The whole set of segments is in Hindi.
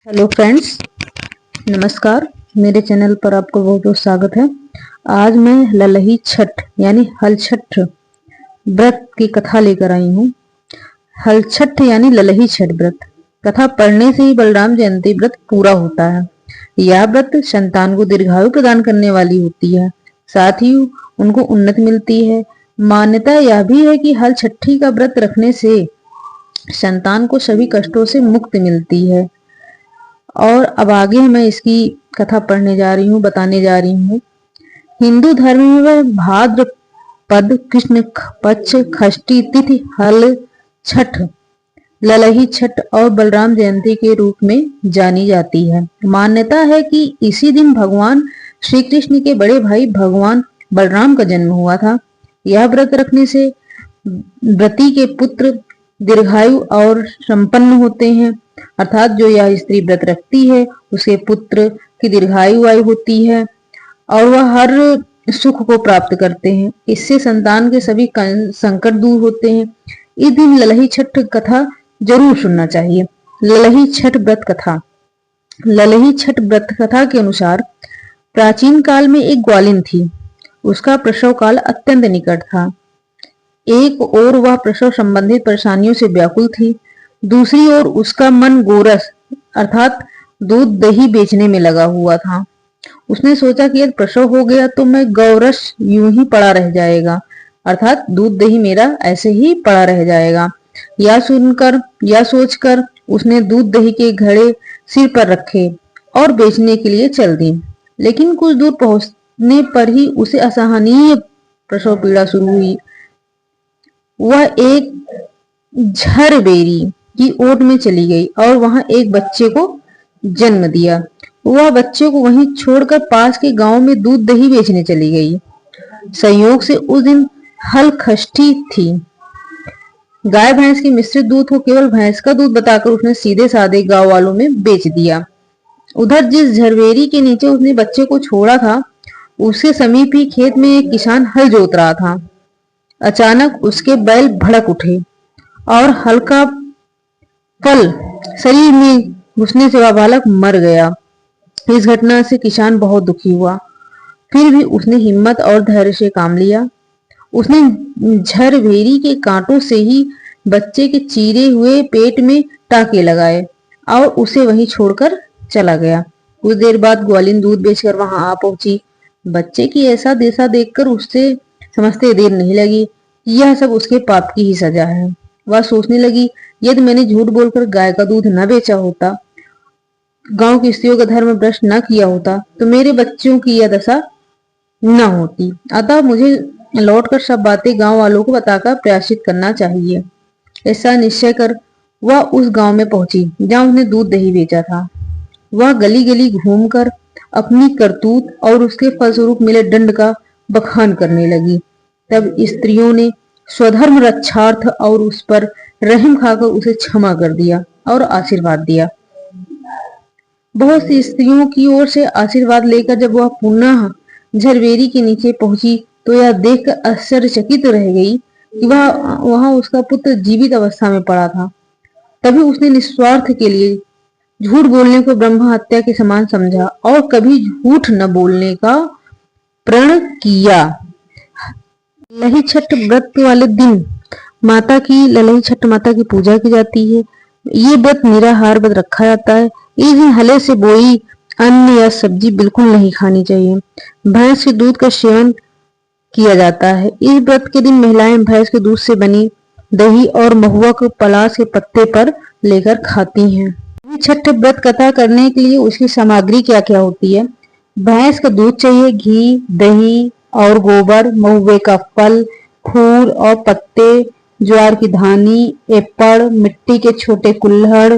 हेलो फ्रेंड्स, नमस्कार। मेरे चैनल पर आपको बहुत बहुत स्वागत है। आज मैं ललही छठ यानी हल छठ व्रत की कथा लेकर आई हूँ। हल छठ यानी ललही छठ व्रत कथा पढ़ने से ही बलराम जयंती व्रत पूरा होता है। यह व्रत संतान को दीर्घायु प्रदान करने वाली होती है, साथ ही उनको उन्नति मिलती है। मान्यता यह भी है कि हल छठी का व्रत रखने से संतान को सभी कष्टों से मुक्ति मिलती है। और अब आगे मैं इसकी कथा पढ़ने जा रही हूँ, बताने जा रही हूँ। हिंदू धर्म में भाद्रपद कृष्ण पक्ष षष्ठी तिथि हल छठ, ललही छठ और बलराम जयंती के रूप में जानी जाती है। मान्यता है कि इसी दिन भगवान श्री कृष्ण के बड़े भाई भगवान बलराम का जन्म हुआ था। यह व्रत रखने से व्रती के पुत्र दीर्घायु और संपन्न होते हैं, अर्थात जो यह स्त्री व्रत रखती है उसके पुत्र की दीर्घायु आयु होती है और वह हर सुख को प्राप्त करते हैं। इससे संतान के सभी संकट दूर होते हैं। इस दिन ललही छठ कथा जरूर सुनना चाहिए। ललही छठ व्रत कथा। ललही छठ व्रत कथा के अनुसार प्राचीन काल में एक ग्वालिन थी। उसका प्रसव काल अत्यंत निकट था। एक ओर वह प्रसव संबंधित परेशानियों से व्याकुल थी, दूसरी ओर उसका मन गोरस अर्थात दूध दही बेचने में लगा हुआ था। उसने सोचा कि यदि प्रसव हो गया तो मैं गौरस यूं ही पड़ा रह जाएगा, अर्थात दूध दही मेरा ऐसे ही पड़ा रह जाएगा। या सोचकर उसने दूध दही के घड़े सिर पर रखे और बेचने के लिए चल दी। लेकिन कुछ दूर पहुंचने पर ही उसे असहनीय प्रसव पीड़ा शुरू हुई। वह एक झरबेरी की ओट में चली गई और वहां एक बच्चे को जन्म दिया। वह बच्चे को वहीं छोड़कर पास के गांव में दूध दही बेचने चली गई। संयोग से उस दिन हल षष्ठी थी। गाय भैंस के मिश्रित दूध को केवल भैंस का दूध बताकर उसने सीधे साधे गांव वालों में बेच दिया। उधर जिस झरबेरी के नीचे उसने बच्चे को छोड़ा था, उसके समीप ही खेत में एक किसान हल जोत रहा था। अचानक उसके बैल भड़क उठे और हल्का फल शरीर में घुसने से वह बालक मर गया। इस घटना से किसान बहुत दुखी हुआ, फिर भी उसने हिम्मत और धैर्य से काम लिया। उसने झरबेरी के कांटों से ही बच्चे के चीरे हुए पेट में टाके लगाए और उसे वहीं छोड़कर चला गया। कुछ देर बाद ग्वालिन दूध बेचकर वहां आ पहुंची। बच्चे की ऐसा दशा देखकर उससे समझते देर नहीं लगी कि यह सब उसके पाप की ही सजा है। वह सोचने लगी, यदि मैंने झूठ बोलकर गाय का दूध न बेचा होता, गांव की स्त्रियों का धर्म भ्रष्ट न किया होता, तो मेरे बच्चों की यह दशा न होती। अतः मुझे लौटकर सब बातें गांव वालों को बताकर प्रायश्चित करना चाहिए। ऐसा निश्चय कर वह उस गांव में पहुंची जहां उसने दूध दही बेचा था। वह गली गली घूमकर अपनी करतूत और उसके फलस्वरूप मिले दंड का बखान करने लगी। तब स्त्रियों ने स्वधर्म रक्षार्थ और उस पर रहम खाकर उसे क्षमा कर दिया और आशीर्वाद दिया। बहुत सी स्त्रियों की ओर से आशीर्वाद लेकर जब वह पुनः झरबेरी के नीचे पहुंची तो यह देखकर आश्चर्यचकित रह गई कि वहां उसका पुत्र जीवित अवस्था में पड़ा था। तभी उसने निस्वार्थ के लिए झूठ बोलने को ब्रह्म हत्या के समान समझा और कभी झूठ न बोलने का प्रण किया। ललही छठ व्रत वाले दिन ललही छठ माता की पूजा की जाती है। ये व्रत निराहार व्रत रखा जाता है। इस दिन हले से बोई अन्न या सब्जी बिल्कुल नहीं खानी चाहिए। भैंस के दूध का सेवन किया जाता है। इस व्रत के दिन महिलाएं भैंस के दूध से बनी दही और महुआ को पलाश के पत्ते पर लेकर खाती हैं। छठ व्रत कथा करने के लिए उसकी सामग्री क्या क्या होती है? भैंस का दूध चाहिए, घी, दही और गोबर, महुए का फल, फूल और पत्ते, ज्वार की धानी, एप्पड़, मिट्टी के छोटे कुल्हड़,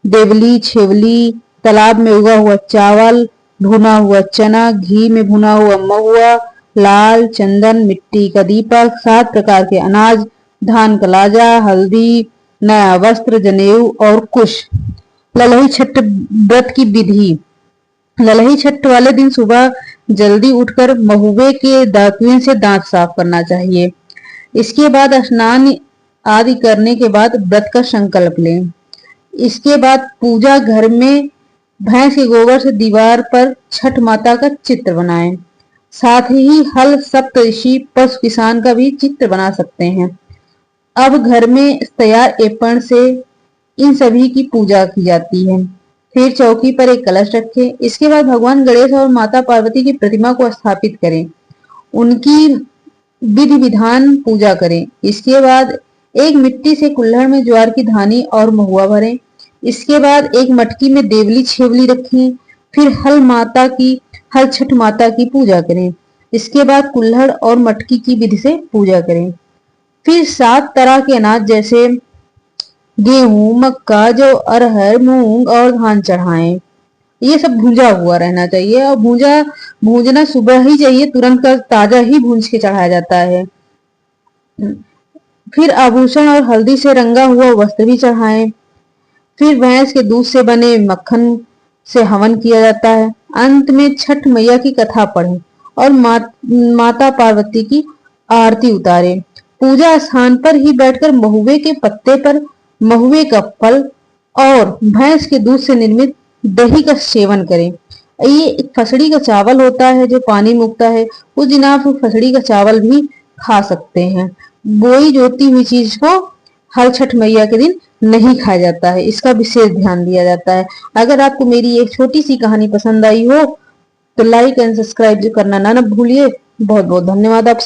देवली, छेवली, तालाब में उगा हुआ चावल, भुना हुआ चना, घी में भुना हुआ महुआ, लाल चंदन, मिट्टी का दीपक, 7 प्रकार के अनाज, धान का लाजा, हल्दी, नया वस्त्र, जनेऊ और कुश। ललही छठ व्रत की विधि। ललही छठ वाले दिन सुबह जल्दी उठकर महुए के दातुए से दांत साफ करना चाहिए। इसके बाद स्नान आदि करने के बाद व्रत का संकल्प लें। इसके बाद पूजा घर में भैंस के गोबर से दीवार पर छठ माता का चित्र बनाएं। साथ ही हल सप्तऋषि पशु किसान का भी चित्र बना सकते हैं। अब घर में तैयार एपण से इन सभी की पूजा की जाती है। फिर चौकी पर एक कलश रखें। इसके बाद भगवान गणेश और माता पार्वती की प्रतिमा को स्थापित करें। उनकी विधि विधान पूजा करें। इसके बाद एक मिट्टी से कुल्हड़ में ज्वार की धानी और महुआ भरें। इसके बाद एक मटकी में देवली छेवली रखें। फिर हल छठ माता की पूजा करें। इसके बाद कुल्हड़ और मटकी की विधि से पूजा करें। फिर 7 तरह के अनाज जैसे गेहूं, मक्का, जौ, अरहर, मूंग और धान चढ़ाएं। ये सब भूंजा हुआ रहना चाहिए और भूंजना सुबह ही चाहिए, तुरंत का ताजा ही भूंज के चढ़ाया जाता है। फिर आभूषण और हल्दी से रंगा हुआ वस्त्र भी चढ़ाएं। फिर भैंस के दूध से बने मक्खन से हवन किया जाता है। अंत में छठ मैया की कथा पढ़ें और माता पार्वती की आरती उतारें। पूजा स्थान पर ही बैठकर महुए के पत्ते पर महुए का फल और भैंस के दूध से निर्मित दही का सेवन करें। ये एक फसड़ी का चावल होता है जो पानी मुकता है। उस दिन आप फसड़ी का चावल भी खा सकते हैं। बोई जोती हुई चीज को हर छठ मैया के दिन नहीं खाया जाता है, इसका विशेष ध्यान दिया जाता है। अगर आपको मेरी एक छोटी सी कहानी पसंद आई हो तो लाइक एंड सब्सक्राइब करना ना भूलिए। बहुत बहुत धन्यवाद आप